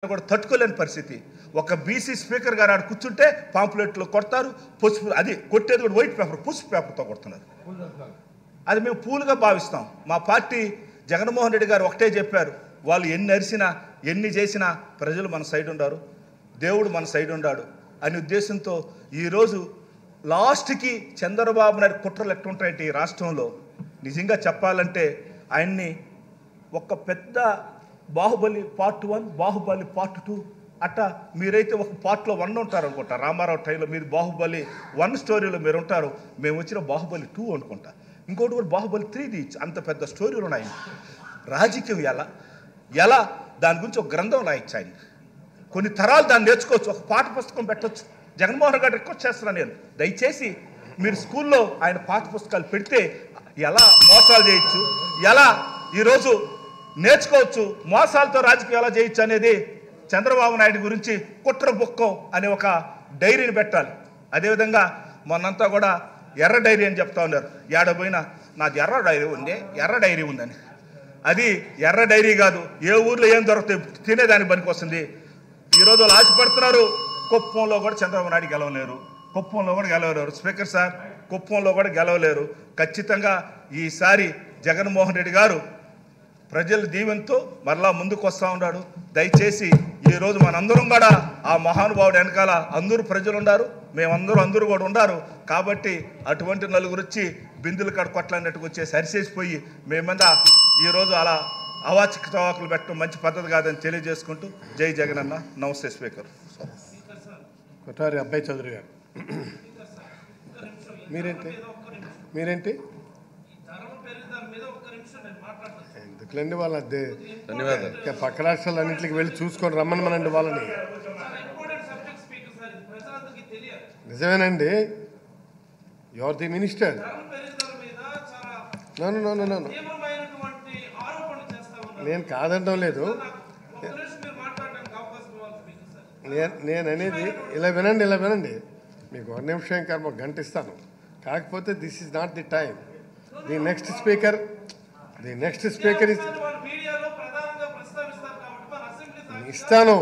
కూడా తట్టుకోలేని పరిస్థితి. ఒక బీసీ స్పీకర్ గారు ఆడ కూర్చుంటే పాంప్లెట్లు కొడతారు, పసుపు అది కొట్టేది కూడా వైట్ పేపర్ పసుపు పేపర్తో కొడుతున్నారు. అది మేము పూలుగా భావిస్తాం. మా పార్టీ జగన్మోహన్ రెడ్డి గారు ఒకటే చెప్పారు, వాళ్ళు ఎన్ని అరిసినా ఎన్ని చేసినా ప్రజలు మన సైడ్ ఉండారు, దేవుడు మన సైడ్ ఉండాడు అనే ఉద్దేశంతో ఈరోజు లాస్ట్కి చంద్రబాబు నాయుడు కుట్రలు ఎట్టుంటాయంటే ఈ రాష్ట్రంలో నిజంగా చెప్పాలంటే ఆయన్ని ఒక పెద్ద బాహుబలి పార్ట్ 1 బాహుబలి పార్ట్ 2 అట్టా మీరైతే ఒక పార్ట్లో 1 ఉంటారు అనుకుంటా. రామారావు టైంలో మీరు బాహుబలి 1 స్టోరీలో మీరు ఉంటారు, మేము వచ్చిన బాహుబలి 2 అనుకుంటా. ఇంకోటి కూడా బాహుబలి 3 అంత పెద్ద స్టోరీలు ఉన్నాయి. రాజకీయం ఎలా దాని గురించి ఒక గ్రంథం రాయొచ్చు. ఆయన కొన్ని తరాలు దాన్ని నేర్చుకోవచ్చు, ఒక పాఠ పుస్తకం పెట్టవచ్చు. జగన్మోహన్ గారు రిక్వెస్ట్ చేస్తున్నాను నేను, దయచేసి మీరు స్కూల్లో ఆయన పాఠ పుస్తకాలు పెడితే ఎలా మోసాలు చేయొచ్చు, ఎలా ఈరోజు నేర్చుకోవచ్చు, మోసాలతో రాజకీయం ఎలా చేయొచ్చు అనేది చంద్రబాబు నాయుడు గురించి కుట్ర బుక్కం అనే ఒక డైరీని పెట్టాలి. అదేవిధంగా మొన్నంతా కూడా ఎర్ర డైరీ అని చెప్తా ఉన్నారు. ఏడపోయినా నాది ఎర్ర డైరీ ఉందని. అది ఎర్ర డైరీ కాదు, ఏ ఊర్లో ఏం దొరుకుతాయి తినేదానికి పనికి వస్తుంది. ఈరోజు వాళ్ళు ఆశపడుతున్నారు కుప్పంలో కూడా చంద్రబాబు నాయుడు గెలవలేరు, కుప్పంలో కూడా గెలవలేరు. స్పీకర్ సార్, కుప్పంలో కూడా గెలవలేరు. ఖచ్చితంగా ఈసారి జగన్మోహన్ రెడ్డి గారు ప్రజల దీవెనతో మరలా ముందుకు వస్తూ ఉన్నాడు. దయచేసి ఈరోజు మనందరం కూడా ఆ మహానుభావుడు వెనకాల అందరూ ప్రజలు ఉన్నారు, అందరూ కూడా ఉన్నారు. కాబట్టి అటువంటి నలుగురు వచ్చి బిందులు కాడ కొట్లాడినట్టుకు వచ్చేసి అరిసేసిపోయి మేమంతా ఈరోజు అలా అవాచక చవాకులు పెట్టడం మంచి పద్ధతి కాదని తెలియజేసుకుంటూ జై జగన్ అన్న. నమస్తే స్పీకర్. కొట్టారి అబ్బాయి చౌదరి గారు, మీరేంటి ఎందుకులండి వాళ్ళ పక్క రాష్ట్రాలన్నింటికి వెళ్ళి చూసుకొని రమ్మనమనండి వాళ్ళని. నిజమేనండి, యువర్ ది మినిస్టర్. నేను కాదంటం లేదు, నేను అనేది ఇలా వినండి. మీకు 1 నిమిషం కర్మ గంట ఇస్తాను. కాకపోతే this is not the time. The next speaker ఇస్తాను.